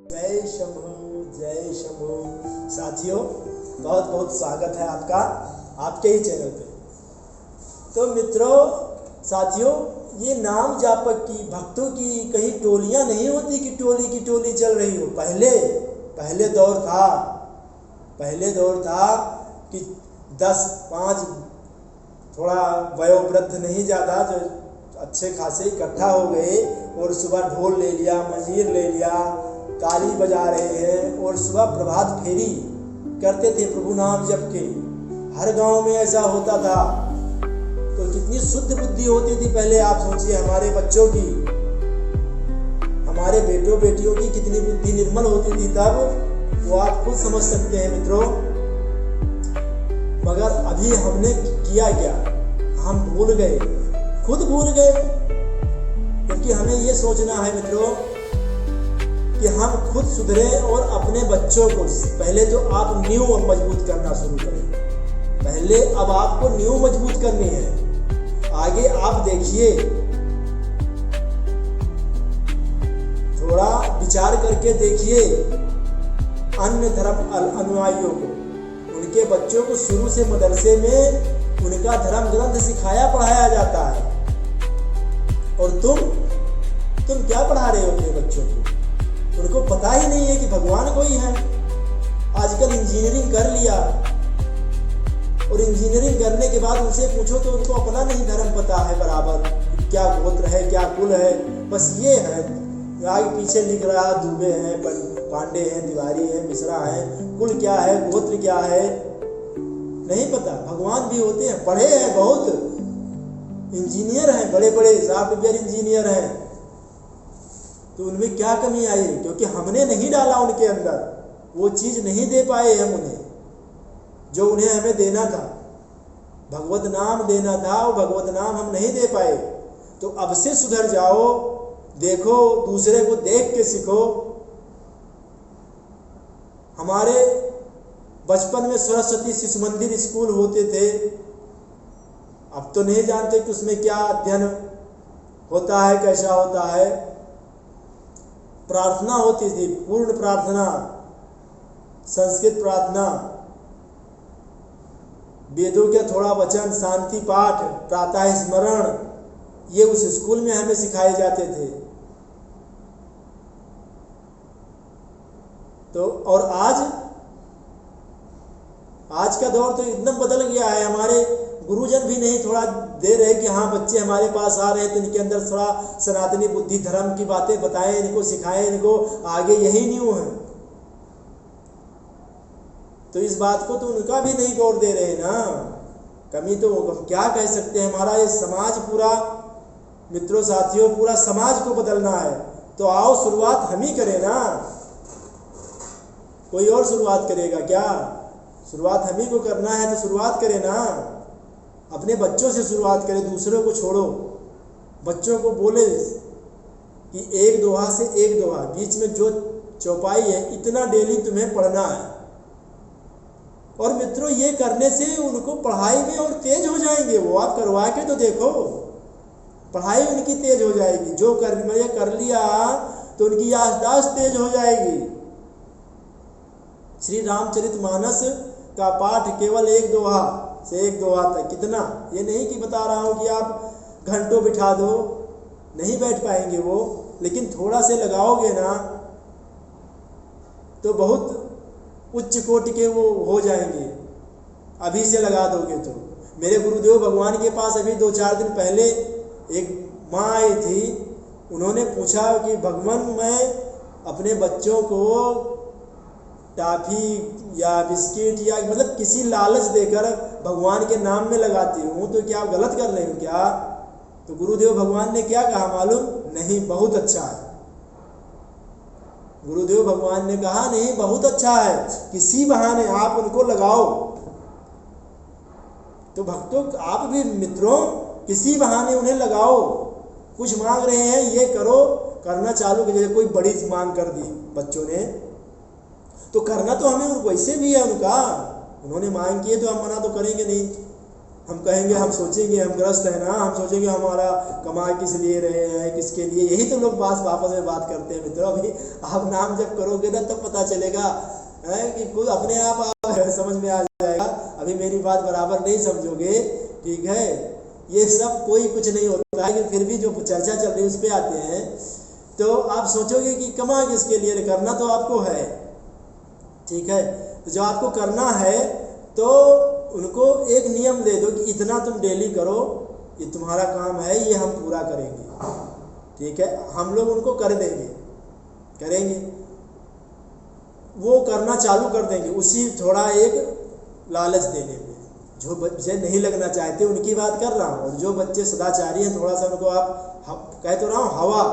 जय शंभू, जय शंभू। साथियों, बहुत बहुत स्वागत है आपका आपके ही चैनल पे। तो मित्रों, साथियों, ये नाम जापक की, भक्तों की कहीं टोलियां नहीं होती कि टोली की टोली चल रही हो। पहले दौर था कि 10-5 थोड़ा वयोवृद्ध नहीं ज़्यादा, जो अच्छे खासे इकट्ठा हो गए और सुबह ढोल ले लिया, मंजीर ले लिया, ताली बजा रहे हैं और सुबह प्रभात फेरी करते थे प्रभु नाम जप के। हर गांव में ऐसा होता था। तो कितनी शुद्ध बुद्धि होती थी पहले, आप सोचिए। हमारे बच्चों की, हमारे बेटों बेटियों की कितनी बुद्धि निर्मल होती थी तब, वो आप खुद समझ सकते हैं मित्रों। मगर अभी हमने किया क्या? हम भूल गए, खुद भूल गए। क्योंकि हमें ये सोचना है मित्रों कि हम खुद सुधरे और अपने बच्चों को पहले तो आप नींव मजबूत करना शुरू करें। पहले अब आपको नींव मजबूत करनी है। आगे आप देखिए, थोड़ा विचार करके देखिए अन्य धर्म अनुयायियों को, उनके बच्चों को शुरू से मदरसे में उनका धर्म ग्रंथ सिखाया पढ़ाया जाता है। और तुम क्या पढ़ा रहे हो अपने बच्चों को? उनको पता ही नहीं है कि भगवान कोई है। आजकल इंजीनियरिंग कर लिया और इंजीनियरिंग करने के बाद उनसे पूछो तो उनको अपना नहीं धर्म पता है बराबर, क्या गोत्र है, क्या कुल है। बस ये है, आगे पीछे लिख रहा है, दुबे हैं, पांडे हैं, तिवारी हैं, मिश्रा हैं, कुल क्या है, गोत्र क्या है, नहीं पता। भगवान भी होते हैं, पढ़े हैं बहुत, इंजीनियर हैं, बड़े बड़े सॉफ्टवेयर इंजीनियर हैं। तो उनमें क्या कमी आई? क्योंकि हमने नहीं डाला उनके अंदर, वो चीज नहीं दे पाए हम उन्हें, जो उन्हें हमें देना था, भगवत नाम देना था। वो भगवत नाम हम नहीं दे पाए। तो अब से सुधर जाओ, देखो, दूसरे को देख के सीखो। हमारे बचपन में सरस्वती शिशु मंदिर स्कूल होते थे। अब तो नहीं जानते कि उसमें क्या अध्ययन होता है, कैसा होता है। प्रार्थना होती थी, पूर्ण प्रार्थना, संस्कृत प्रार्थना, वेदों के थोड़ा वचन, शांति पाठ, प्रातः स्मरण, ये उस स्कूल में हमें सिखाए जाते थे। तो और आज का दौर तो एकदम बदल गया है। हमारे गुरुजन भी नहीं थोड़ा दे रहे कि हाँ, बच्चे हमारे पास आ रहे हैं तो इनके अंदर थोड़ा सनातनी बुद्धि, धर्म की बातें बताएं, इनको सिखाएं, इनको आगे यही न्यू है। तो इस बात को तो उनका भी नहीं गौर दे रहे ना। कमी तो क्या कह सकते हैं। हमारा ये समाज पूरा, मित्रों साथियों, पूरा समाज को बदलना है। तो आओ, शुरुआत हम ही करें ना, कोई और शुरुआत करेगा क्या? शुरुआत हम ही को करना है तो शुरुआत करें ना। अपने बच्चों से शुरुआत करें, दूसरों को छोड़ो। बच्चों को बोले कि एक दोहा से एक दोहा, बीच में जो चौपाई है, इतना डेली तुम्हें पढ़ना है। और मित्रों, ये करने से उनको पढ़ाई में और तेज हो जाएंगे। वो आप करवा के तो देखो, पढ़ाई उनकी तेज हो जाएगी। जो कर लिया तो उनकी याददाश्त तेज हो जाएगी। श्री रामचरितमानस का पाठ केवल एक दोहा से एक दोहा तक, कितना, ये नहीं कि बता रहा हूँ कि आप घंटों बिठा दो, नहीं बैठ पाएंगे वो, लेकिन थोड़ा से लगाओगे ना तो बहुत उच्च कोटि के वो हो जाएंगे। अभी से लगा दोगे तो। मेरे गुरुदेव भगवान के पास अभी 2-4 दिन पहले एक माँ आई थी। उन्होंने पूछा कि भगवान, मैं अपने बच्चों को टॉफी या बिस्किट या मतलब किसी लालच देकर भगवान के नाम में लगाती हूँ, तो क्या आप गलत कर रहे हो क्या? तो गुरुदेव भगवान ने क्या कहा मालूम? नहीं, बहुत अच्छा है। गुरुदेव भगवान ने कहा नहीं, बहुत अच्छा है, किसी बहाने आप उनको लगाओ। तो भक्तों, आप भी मित्रों, किसी बहाने उन्हें लगाओ। कुछ मांग रहे हैं, ये करो, करना चालू कीजिए। कोई बड़ी मांग कर दी बच्चों ने तो करना तो हमें वैसे भी है उनका। उन्होंने मांग की है तो हम मना तो करेंगे नहीं। हम कहेंगे, हम सोचेंगे, हम ग्रस्त हैं ना, हम सोचेंगे हमारा कमा किस लिए रहे हैं, किसके लिए, यही तो लोग आपस में बात करते हैं मित्रों। अभी आप नाम जब करोगे ना तब पता चलेगा कि कुछ अपने आप समझ में आ जाएगा। अभी मेरी बात बराबर नहीं समझोगे, ठीक है। ये सब कोई कुछ नहीं होता है, लेकिन फिर भी जो चर्चा चल रही है उस पर आते हैं। तो आप सोचोगे कि कमा किसके लिए, करना तो आपको है, ठीक है। तो जो आपको करना है तो उनको एक नियम दे दो कि इतना तुम डेली करो, ये तुम्हारा काम है, ये हम पूरा करेंगे, ठीक है। हम लोग उनको कर देंगे, करेंगे, वो करना चालू कर देंगे, उसी थोड़ा एक लालच देने में। जो बच्चे नहीं लगना चाहते उनकी बात कर रहा हूँ, और जो बच्चे सदाचारी हैं थोड़ा सा उनको आप कह तो रहा हूँ, हवा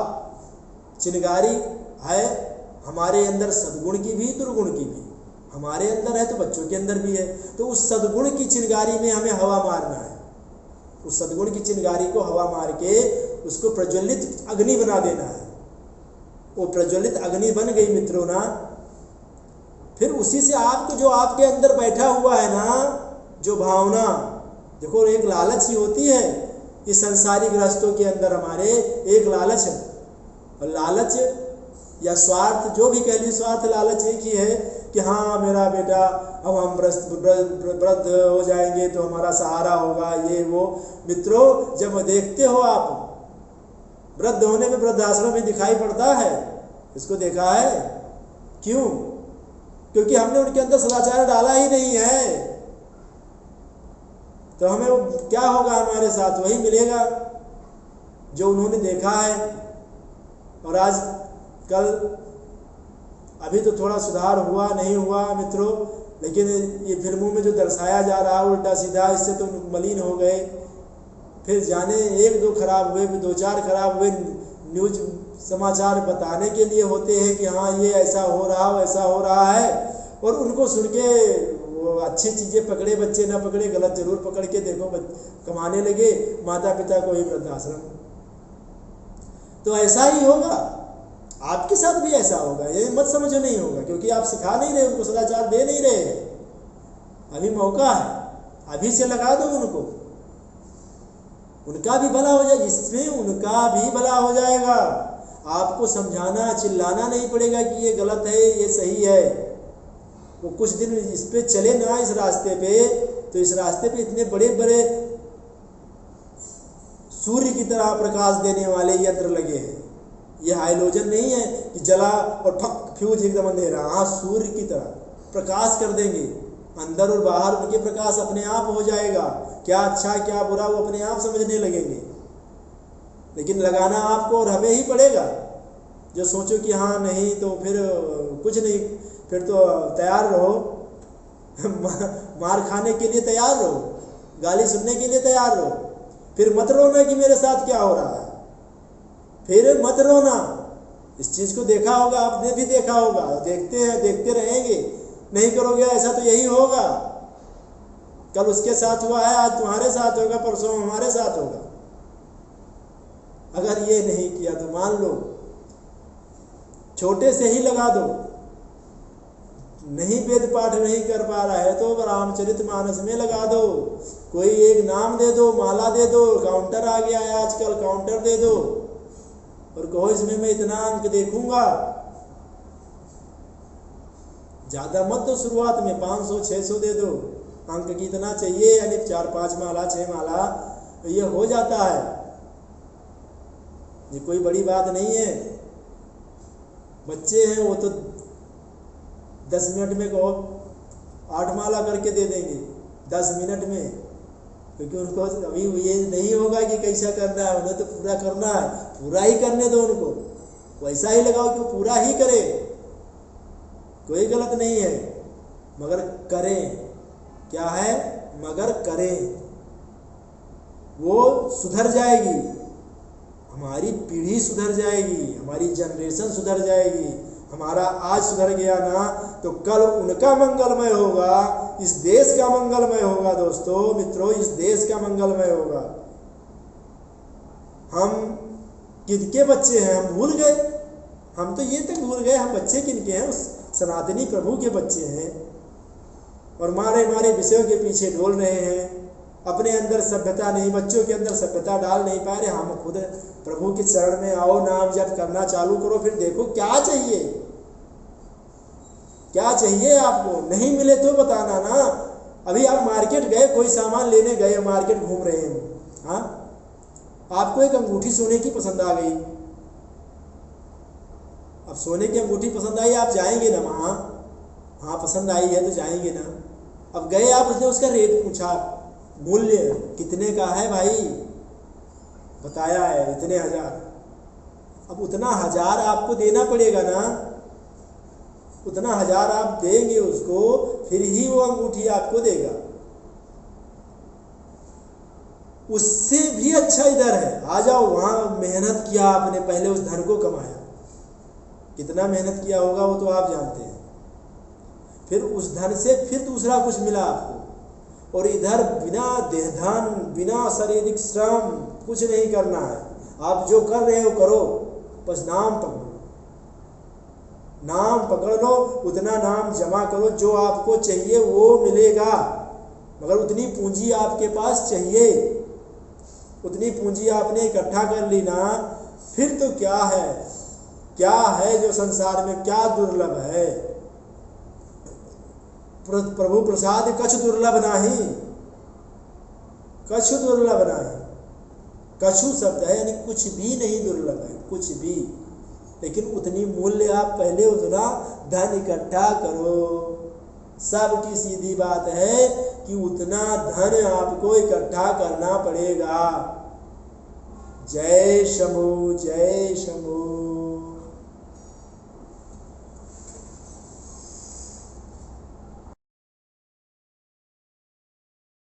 चिनगारी है हमारे अंदर, सद्गुण की भी दुर्गुण की भी हमारे अंदर है, तो बच्चों के अंदर भी है। तो उस सद्गुण की चिनगारी में हमें हवा मारना है, उस सद्गुण की चिनगारी को हवा मार के उसको प्रज्वलित अग्नि बना देना है। वो प्रज्वलित अग्नि बन गई मित्रों ना, फिर उसी से आपको जो आपके अंदर बैठा हुआ है ना, जो भावना, देखो एक लालच ही होती है इस संसारी गृहस्थों के अंदर, हमारे एक लालच है। और लालच या स्वार्थ, जो भी कह ली, स्वार्थ लालच एक ही है कि हाँ मेरा बेटा अब हम वृद्ध हो जाएंगे तो हमारा सहारा होगा, ये वो। मित्रों, जब देखते हो आप वृद्ध होने में वृद्धाश्रम में दिखाई पड़ता है, इसको देखा है, क्यों? क्योंकि हमने उनके अंदर सदाचार डाला ही नहीं है। तो हमें क्या होगा, हमारे साथ वही मिलेगा जो उन्होंने देखा है। और आज कल अभी तो थोड़ा सुधार हुआ नहीं हुआ मित्रों, लेकिन ये फिल्मों में जो दर्शाया जा रहा है उल्टा सीधा, इससे तो मलिन हो गए। फिर जाने एक दो खराब हुए, फिर दो चार खराब हुए, न्यूज समाचार बताने के लिए होते हैं कि हाँ ये ऐसा हो रहा, वैसा हो रहा है, और उनको सुन के वो अच्छी चीज़ें पकड़े, बच्चे ना पकड़े, गलत जरूर पकड़ के देखो कमाने लगे, माता पिता को ही वृद्धाश्रम। तो ऐसा ही होगा, आपके साथ भी ऐसा होगा, ये मत समझो नहीं होगा, क्योंकि आप सिखा नहीं रहे, उनको सदाचार दे नहीं रहे। अभी मौका है, अभी से लगा दो उनको, उनका भी भला हो जाए, इसमें उनका भी भला हो जाएगा। आपको समझाना, चिल्लाना नहीं पड़ेगा कि ये गलत है, ये सही है। वो कुछ दिन इस पे चले ना, इस रास्ते पे, तो इस रास्ते पे इतने बड़े बड़े सूर्य की तरह प्रकाश देने वाले यंत्र लगे हैं। ये हाइलोजन नहीं है कि जला और ठक फ्यूज एकदम अंधेरा, हाँ सूर्य की तरह प्रकाश कर देंगे, अंदर और बाहर उनके प्रकाश अपने आप हो जाएगा। क्या अच्छा क्या बुरा वो अपने आप समझने लगेंगे, लेकिन लगाना आपको और हमें ही पड़ेगा। जो सोचो कि हाँ नहीं तो फिर कुछ नहीं, फिर तो तैयार रहो मार खाने के लिए तैयार रहो, गाली सुनने के लिए तैयार रहो। फिर मत रोना कि मेरे साथ क्या हो रहा है, फिर मत रोना। इस चीज़ को देखा होगा, आपने भी देखा होगा, देखते हैं, देखते रहेंगे। नहीं करोगे ऐसा तो यही होगा, कल उसके साथ हुआ है, आज तुम्हारे साथ होगा, परसों हमारे साथ होगा। अगर ये नहीं किया तो मान लो छोटे से ही लगा दो, नहीं वेद पाठ नहीं कर पा रहा है तो रामचरितमानस में लगा दो, कोई एक नाम दे दो, माला दे दो, काउंटर आ गया है आजकल, काउंटर दे दो और कहो इसमें मैं इतना अंक देखूंगा। ज्यादा मत दो, शुरुआत में 500-600 दे दो, अंक कितना चाहिए, यानी 4-5 माला 6 माला, तो ये हो जाता है, ये कोई बड़ी बात नहीं है। बच्चे हैं वो तो 10 मिनट में कहो 8 माला करके दे देंगे 10 मिनट में, क्योंकि उनको अभी ये नहीं होगा कि कैसा करना है, उन्हें तो पूरा करना है, पूरा ही करने दो उनको, वैसा ही लगाओ कि वो पूरा ही करे, कोई गलत नहीं है, मगर करें। क्या है? मगर करें, वो सुधर जाएगी, हमारी पीढ़ी सुधर जाएगी, हमारी जनरेशन सुधर जाएगी। हमारा आज सुधर गया ना तो कल उनका मंगलमय होगा, इस देश का मंगलमय होगा। दोस्तों मित्रों, इस देश का मंगलमय होगा। हम किनके बच्चे हैं हम भूल गए, हम तो ये तक भूल गए हम बच्चे किनके हैं, उस सनातनी प्रभु के बच्चे हैं, और मारे मारे विषयों के पीछे डोल रहे हैं। अपने अंदर सभ्यता नहीं, बच्चों के अंदर सभ्यता डाल नहीं पा रहे, हम खुद प्रभु के चरण में आओ, नाम जप करना चालू करो, फिर देखो क्या चाहिए, क्या चाहिए आपको। नहीं मिले तो बताना ना। अभी आप मार्केट गए, कोई सामान लेने गए, मार्केट घूम रहे हैं, हाँ, आपको एक अंगूठी सोने की पसंद आ गई। अब सोने की अंगूठी पसंद आई, आप जाएंगे ना वहाँ, हाँ पसंद आई है तो जाएंगे ना। अब गए आप, उसने उसका रेट पूछा, मूल्य कितने का है भाई, बताया है इतने हजार। अब उतना हजार आपको देना पड़ेगा ना, उतना हजार आप देंगे उसको, फिर ही वो अंगूठी आपको देगा। उससे भी अच्छा इधर है, आ जाओ वहाँ, मेहनत किया आपने, पहले उस धन को कमाया, कितना मेहनत किया होगा वो तो आप जानते हैं, फिर उस धन से फिर दूसरा कुछ मिला आपको। और इधर बिना देहधन, बिना शारीरिक श्रम कुछ नहीं करना है, आप जो कर रहे हो करो, बस नाम पकड़ो, नाम पकड़ लो, उतना नाम जमा करो, जो आपको चाहिए वो मिलेगा, मगर उतनी पूंजी आपके पास चाहिए। उतनी पूंजी आपने इकट्ठा कर ली ना, फिर तो क्या है, क्या है जो संसार में, क्या दुर्लभ है। प्रभु प्रसाद कछु दुर्लभ नाही, कछु दुर्लभ नाही। कछु शब्द है यानी कुछ भी नहीं दुर्लभ है, कुछ भी, लेकिन उतनी मूल्य आप पहले उतना धन इकट्ठा करो। सबकी सीधी बात है कि उतना धन आपको इकट्ठा करना पड़ेगा। जय शंभू, जय शंभू।